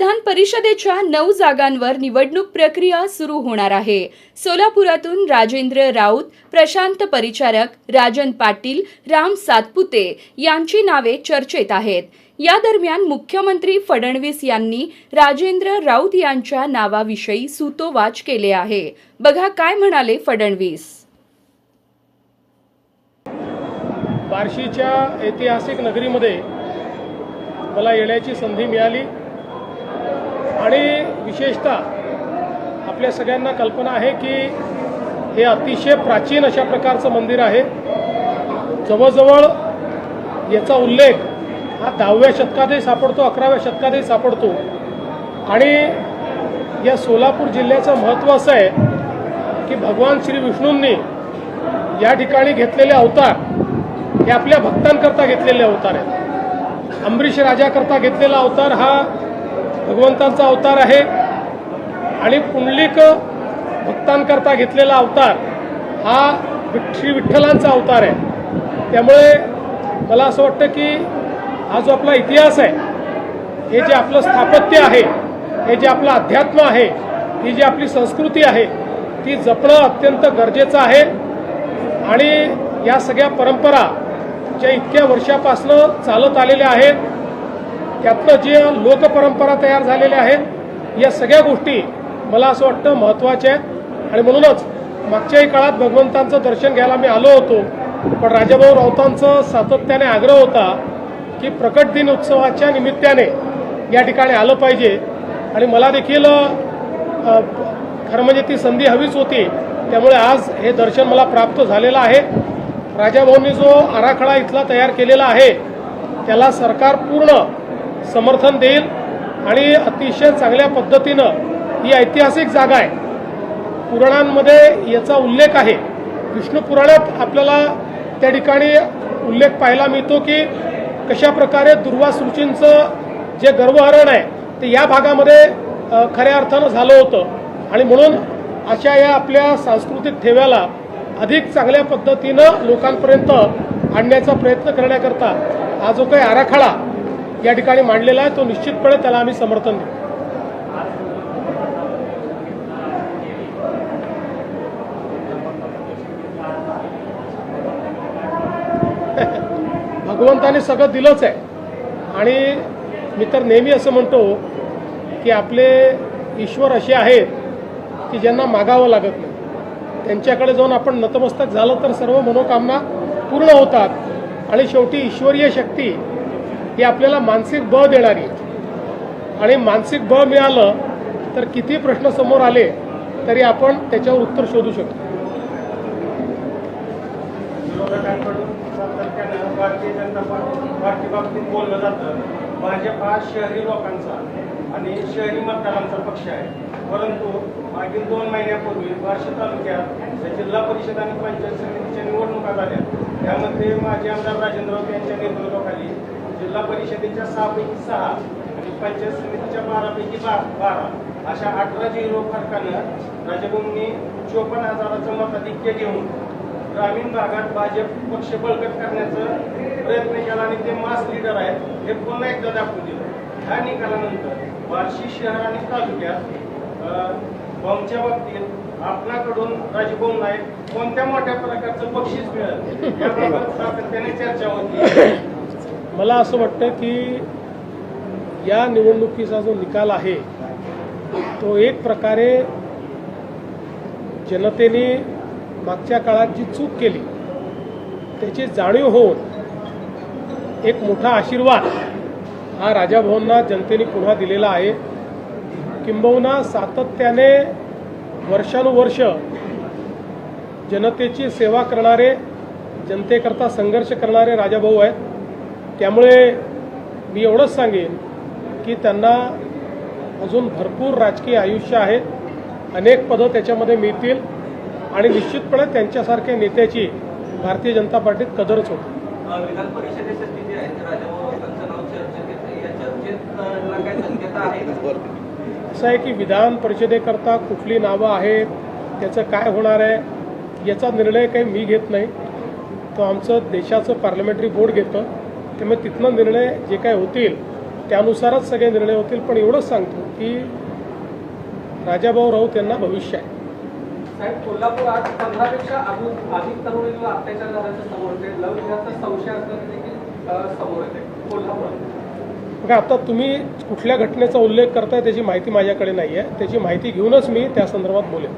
विधान परिषदेच्या 9 जागांवर निवडणूक प्रक्रिया सुरू होणार आहे। सोलापुरातून राजेंद्र राऊत, प्रशांत परिचारक, राजन पाटील, राम सातपुते यांची नावे चर्चेत आहेत। या दरम्यान मुख्यमंत्री फडणवीस यांनी राजेंद्र राऊत यांच्या नावाविषयी सूतोवाच केले आहे। बघा काय म्हणाले फडणवीस। बार्शीच्या ऐतिहासिक नगरीमध्ये मला येण्याची संधी मिळाली आणि विशेषतः आपल्या सगळ्यांना कल्पना आहे की हे अतिशय प्राचीन अशा प्रकारचं मंदिर आहे। जवळजवळ याचा उल्लेख हा 10व्या शतकातही सापडतो, 11व्या शतकातही सापडतो आणि या सोलापूर जिल्ह्याचं महत्त्व असं आहे की भगवान श्री विष्णूंनी या ठिकाणी घेतलेले अवतार हे आपल्या भक्तांकरता घेतलेले अवतार आहेत। अंबरीश राजाकरता घेतलेला अवतार हा भगवंतांचा अवतार आहे आणि पुंडलिक भक्तांकरता घेतलेला अवतार हा श्री विठ्ठलांचा अवतार आहे। त्यामुळे मला असं वाटतं की हा जो आपला इतिहास आहे, हे जे आपलं स्थापत्य आहे, हे जे आपलं अध्यात्म आहे, ही जी आपली संस्कृती आहे ती जपणं अत्यंत गरजेचं आहे। आणि या सगळ्या परंपरा ज्या इतक्या वर्षापासून चालत आलेल्या आहेत, त्यातनं जे लोकपरंपरा तयार झालेल्या आहेत, या सगळ्या गोष्टी मला असं वाटतं महत्त्वाच्या आहेत। आणि म्हणूनच मागच्याही काळात भगवंतांचं दर्शन घ्यायला मी आलो होतो, पण राजाभाऊ राऊतांचं सातत्याने आग्रह होता की प्रकट दिन उत्सवाच्या निमित्ताने या ठिकाणी आलं पाहिजे आणि मला देखील खरं म्हणजे ती संधी हवीच होती। त्यामुळे आज हे दर्शन मला प्राप्त झालेलं आहे। राजाभाऊंनी जो आराखडा इथला तयार केलेला आहे त्याला सरकार पूर्ण समर्थन देईल आणि अतिशय चांगल्या पद्धतीनं ही ऐतिहासिक जागा आहे। पुराणांमध्ये याचा उल्लेख आहे। विष्णू पुराणात आपल्याला त्या ठिकाणी उल्लेख पाहायला मिळतो की कशा प्रकारे दुर्वास ऋषींचं जे गर्भहरण आहे ते या भागामध्ये खऱ्या अर्थानं झालं होतं आणि म्हणून अशा या आपल्या सांस्कृतिक ठेव्याला अधिक चांगल्या पद्धतीनं लोकांपर्यंत आणण्याचा प्रयत्न करण्याकरता हा जो काही आराखडा या ठिकाणी मांडलेला आहे तो निश्चितपणे त्याला आम्ही समर्थन देऊ। भगवंताने सगळं दिलंच आहे आणि मी तर नेहमी असं म्हणतो की आपले ईश्वर असे आहेत की ज्यांना मागावं लागत नाही। त्यांच्याकडे जाऊन आपण नतमस्तक झालं तर सर्व मनोकामना पूर्ण होतात आणि शेवटी ईश्वरीय शक्ती ही आपल्याला मानसिक बळ देणारी आणि मानसिक बळ मिळालं तर किती प्रश्न समोर आले तरी आपण त्याच्यावर उत्तर शोधू शकतो। भारतीय जनता पार्टी बाबतीत बोललं जातं भाजप हा शहरी लोकांचा आणि शहरी मतदारांचा पक्ष आहे, परंतु मागील 2 महिन्यापूर्वी बार्शी तालुक्यात जिल्हा परिषद आणि पंचायत समितीच्या निवडणुका झाल्या। त्यामध्ये माजी आमदार राजेंद्र राऊत यांच्या नेतृत्वाखाली जिल्हा परिषदेच्या 6 पैकी 6 आणि पंचायत समितीच्या 12 पैकी 12 अशा 18-0 फरकानं राजाभाऊंनी 54,000चं मताधिक्य घेऊन ग्रामीण भागात भाजप पक्ष बळकट करण्याचा प्रयत्न केला आणि ते मास लीडर आहेत हे पुन्हा एकदा दाखवून दिलं। ह्या निकालानंतर बार्शी शहर आणि तालुक्यात बॉम्बच्या बाबतीत आपल्याकडून राजभाऊ नाईक कोणत्या मोठ्या प्रकारचं बक्षीस मिळेल याबाबत सातत्याने चर्चा होती। मला असं वाटतं की या निवडणुकीचा जो निकाल आहे तो एक प्रकारे जनतेने मागच्या काळात जी चूक केली त्याची जाणीव होऊन एक मोठा आशीर्वाद हा राजाभाऊंना जनतेने पुन्हा दिलेला आहे। किंबहुना सातत्याने वर्षानुवर्ष जनतेची सेवा करणारे, जनतेकरता संघर्ष करणारे राजाभाऊ आहेत। त्यामुळे मी एवढंच सांगेन की त्यांना अजून भरपूर राजकीय आयुष्य आहे, अनेक पदं त्याच्यामध्ये मिळतील आणि निश्चितपणे त्यांच्यासारख्या नेत्याची भारतीय जनता पार्टीत कदरच होती। विधान परिषदेसाठी जे आहे राजाभाऊंचं नाव चर्चेत आहे, या चर्चेत काय संकेत आहे? असं आहे की विधान परिषदेकरता कुठली नावं आहेत, त्याचं काय होणार आहे याचा निर्णय काही मी घेत नाही, तो आमचं देशाचं पार्लमेंटरी बोर्ड घेतं। त्यामुळे तिथनं निर्णय जे काय होतील त्यानुसारच सगळे निर्णय होतील. पण एवढंच सांगतो की राजाभाऊ राऊत यांना भविष्य आहे. साहेब, कोल्हापुरात 15पेक्षा अधिक तरुणींवर अत्याचार झाल्याचं समोर येते. लव जिहादचा संशय असल्याचं देखील समोर येते कोल्हापुरात. बघा, आता तुम्ही कुठल्या घटनेचा उल्लेख करताय त्याची माहिती माझ्याकडे नाही आहे. त्याची माहिती घेऊनच मी त्या संदर्भात बोलेन.